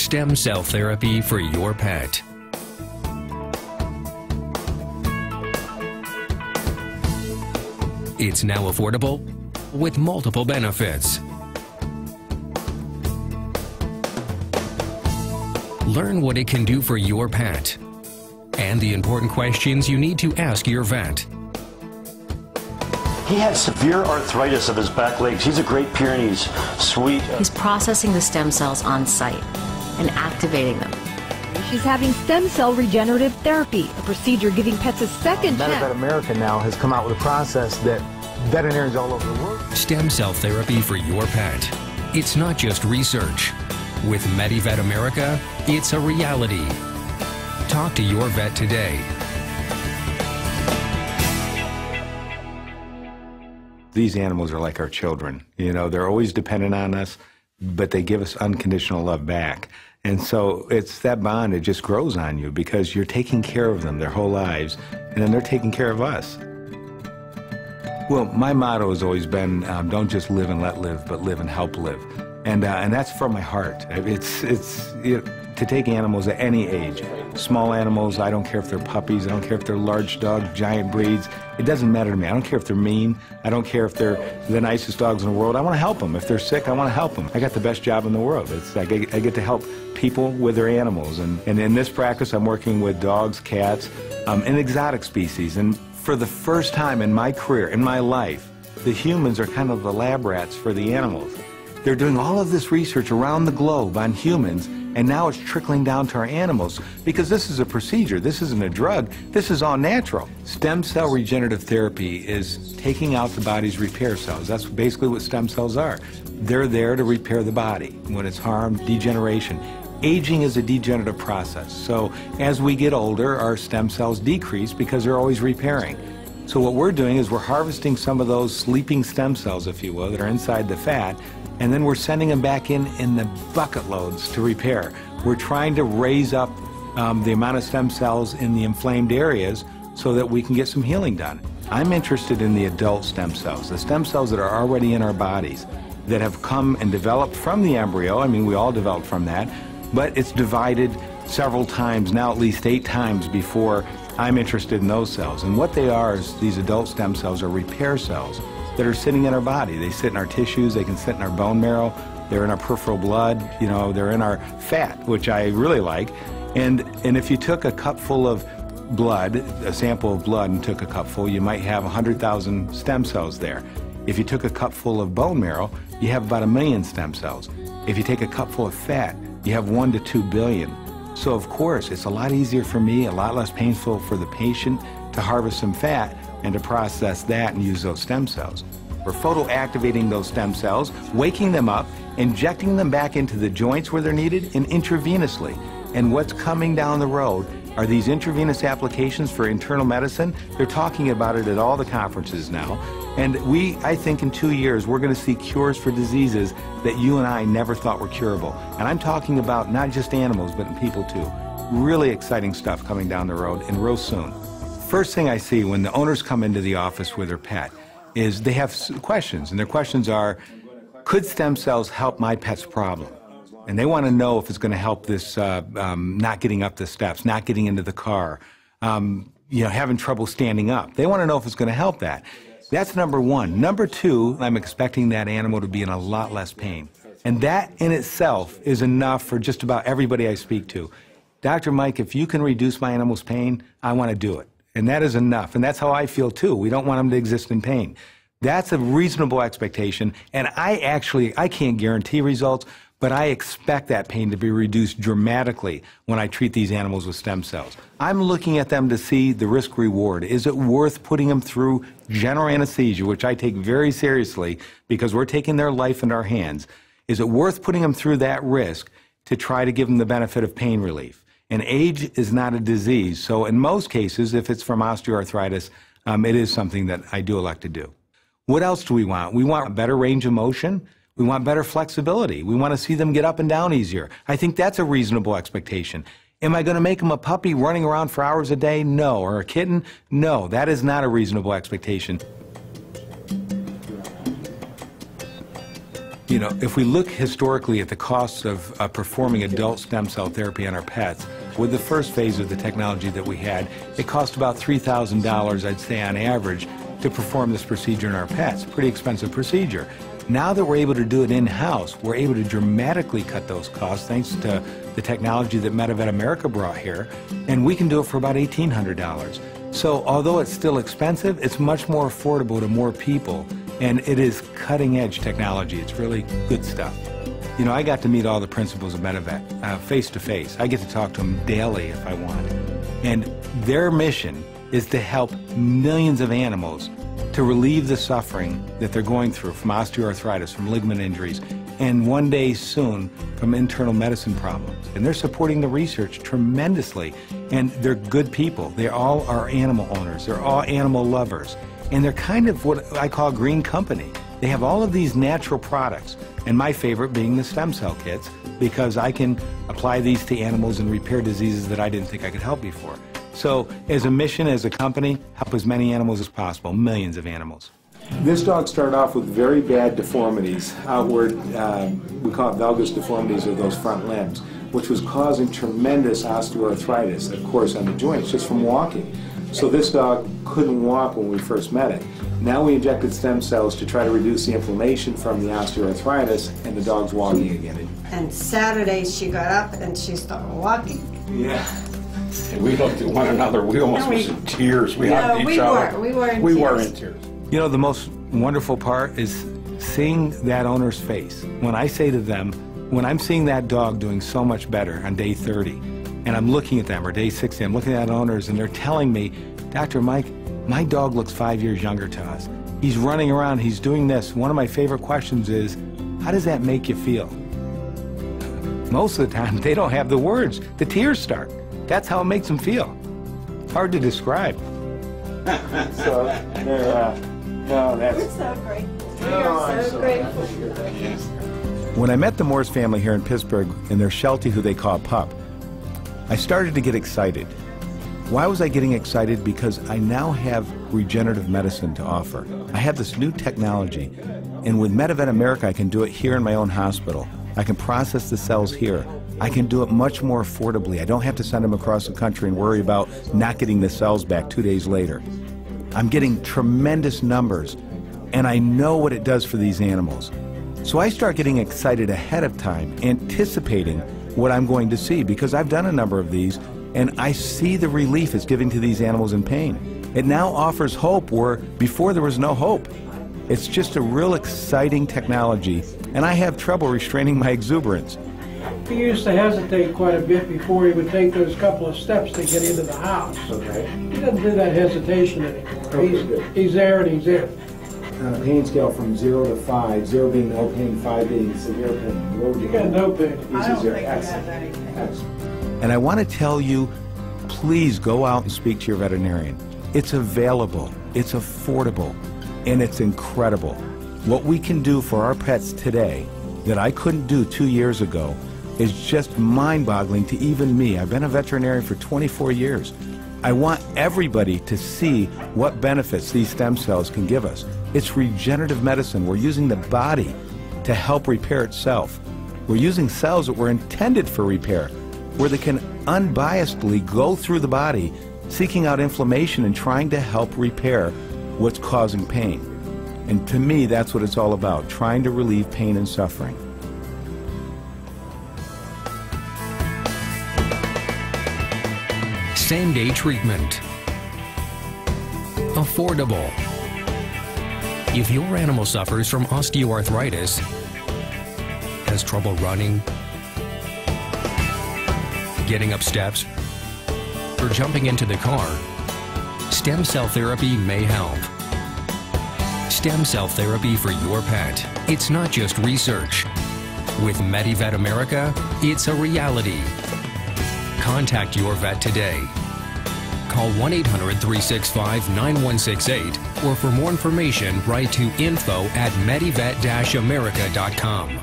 stem cell therapy for your pet. It's now affordable with multiple benefits. Learn what it can do for your pet and the important questions you need to ask your vet. He had severe arthritis of his back legs. He's a Great Pyrenees sweet. He's processing the stem cells on site and activating them. She's having stem cell regenerative therapy, a procedure giving pets a second chance. Veterinaria now has come out with a process that veterinarians all over the world. Stem cell therapy for your pet. It's not just research. With MediVet America, it's a reality. Talk to your vet today. These animals are like our children. You know, they're always dependent on us, but they give us unconditional love back. And so it's that bond, it just grows on you because you're taking care of them their whole lives, and then they're taking care of us. Well, my motto has always been, don't just live and let live, but live and help live. And that's from my heart. It's to take animals at any age. Small animals, I don't care if they're puppies, I don't care if they're large dogs, giant breeds. It doesn't matter to me. I don't care if they're mean. I don't care if they're the nicest dogs in the world. I want to help them. If they're sick, I want to help them. I got the best job in the world. I get to help people with their animals. And in this practice, I'm working with dogs, cats, and exotic species. And for the first time in my career, in my life, the humans are kind of the lab rats for the animals. They're doing all of this research around the globe on humans, and now it's trickling down to our animals because this is a procedure. This isn't a drug. This is all natural. Stem cell regenerative therapy is taking out the body's repair cells. That's basically what stem cells are. They're there to repair the body when it's harmed, degeneration. Aging is a degenerative process. So as we get older, our stem cells decrease because they're always repairing. So what we're doing is we're harvesting some of those sleeping stem cells, if you will, that are inside the fat, and then we're sending them back in the bucket loads to repair. We're trying to raise up the amount of stem cells in the inflamed areas so that we can get some healing done. I'm interested in the adult stem cells, the stem cells that are already in our bodies, that have come and developed from the embryo. I mean, we all developed from that, but it's divided several times, now at least 8 times before I'm interested in those cells. And what they are is these adult stem cells are repair cells that are sitting in our body. They sit in our tissues, they can sit in our bone marrow, they're in our peripheral blood, you know, they're in our fat, which I really like. And if you took a cup full of blood, a sample of blood, and took a cup full, you might have 100,000 stem cells there. If you took a cup full of bone marrow, you have about 1 million stem cells. If you take a cup full of fat, you have 1 to 2 billion. So of course, it's a lot easier for me, a lot less painful for the patient to harvest some fat and to process that and use those stem cells. We're photoactivating those stem cells, waking them up, injecting them back into the joints where they're needed, and intravenously. And what's coming down the road are these intravenous applications for internal medicine. They're talking about it at all the conferences now. And I think in 2 years, we're going to see cures for diseases that you and I never thought were curable. And I'm talking about not just animals, but in people too. Really exciting stuff coming down the road and real soon. First thing I see when the owners come into the office with their pet is they have questions, and their questions are, could stem cells help my pet's problem? And they want to know if it's going to help this not getting up the steps, not getting into the car, having trouble standing up. They want to know if it's going to help that. That's number one. Number two, I'm expecting that animal to be in a lot less pain. And that in itself is enough for just about everybody I speak to. Dr. Mike, if you can reduce my animal's pain, I want to do it. And that is enough. And that's how I feel too. We don't want them to exist in pain. That's a reasonable expectation. And I can't guarantee results, but I expect that pain to be reduced dramatically when I treat these animals with stem cells. I'm looking at them to see the risk-reward. Is it worth putting them through general anesthesia, which I take very seriously because we're taking their life in our hands? Is it worth putting them through that risk to try to give them the benefit of pain relief? And age is not a disease, so in most cases, if it's from osteoarthritis, it is something that I do elect to do. What else do we want? We want a better range of motion. We want better flexibility. We want to see them get up and down easier. I think that's a reasonable expectation. Am I going to make them a puppy running around for hours a day? No. Or a kitten? No. That is not a reasonable expectation. You know, if we look historically at the costs of performing adult stem cell therapy on our pets, with the first phase of the technology that we had, it cost about $3,000, I'd say on average, to perform this procedure in our pets. Pretty expensive procedure. Now that we're able to do it in-house, we're able to dramatically cut those costs thanks to the technology that MediVet America brought here, and we can do it for about $1,800. So although it's still expensive, it's much more affordable to more people, and it is cutting-edge technology. It's really good stuff. You know, I got to meet all the principals of MediVet face-to-face. I get to talk to them daily if I want. And their mission is to help millions of animals to relieve the suffering that they're going through from osteoarthritis, from ligament injuries, and one day soon from internal medicine problems. And they're supporting the research tremendously. And they're good people. They all are animal owners. They're all animal lovers. And they're kind of what I call a green company. They have all of these natural products, and my favorite being the stem cell kits, because I can apply these to animals and repair diseases that I didn't think I could help before. So as a mission, as a company, help as many animals as possible, millions of animals. This dog started off with very bad deformities, outward, we call it valgus deformities of those front limbs, which was causing tremendous osteoarthritis, of course, on the joints, just from walking. So this dog couldn't walk when we first met it. Now we injected stem cells to try to reduce the inflammation from the osteoarthritis, and the dog's walking again. And Saturday she got up and she started walking. Yeah. And we looked at one another, we almost was in tears. We hugged each other. We were in tears. You know, the most wonderful part is seeing that owner's face. When I say to them, when I'm seeing that dog doing so much better on day 30, and I'm looking at them, or day 60, I'm looking at owners, and they're telling me, Dr. Mike, my dog looks 5 years younger to us. He's running around, he's doing this. One of my favorite questions is, how does that make you feel? Most of the time, they don't have the words. The tears start. That's how it makes them feel. Hard to describe. So, no, that's... We're so grateful. We are so grateful. When I met the Moores family here in Pittsburgh in their Sheltie, who they call Pup, I started to get excited. Why was I getting excited? Because I now have regenerative medicine to offer. I have this new technology, and with MediVet America, I can do it here in my own hospital. I can process the cells here. I can do it much more affordably. I don't have to send them across the country and worry about not getting the cells back 2 days later. I'm getting tremendous numbers, and I know what it does for these animals. So I start getting excited ahead of time, anticipating what I'm going to see, because I've done a number of these, and I see the relief it's giving to these animals in pain. It now offers hope where before there was no hope. It's just a real exciting technology, and I have trouble restraining my exuberance. He used to hesitate quite a bit before he would take those couple of steps to get into the house. Okay. He doesn't do that hesitation anymore. Okay, he's there and he's in. On a pain scale from 0 to 5, 0 being no pain, 5 being severe pain. What would you got? No pain. I don't think he has any pain. And I want to tell you, please go out and speak to your veterinarian. It's available, it's affordable, and it's incredible. What we can do for our pets today that I couldn't do 2 years ago is just mind-boggling to even me. I've been a veterinarian for 24 years. I want everybody to see what benefits these stem cells can give us. It's regenerative medicine. We're using the body to help repair itself. We're using cells that were intended for repair, where they can unbiasedly go through the body, seeking out inflammation and trying to help repair what's causing pain. And to me, that's what it's all about, trying to relieve pain and suffering. Same-day treatment. Affordable. If your animal suffers from osteoarthritis, has trouble running, getting up steps, or jumping into the car, stem cell therapy may help. Stem cell therapy for your pet. It's not just research. With MediVet America, it's a reality. Contact your vet today. Call 1-800-365-9168, or for more information, write to info@medivet-america.com.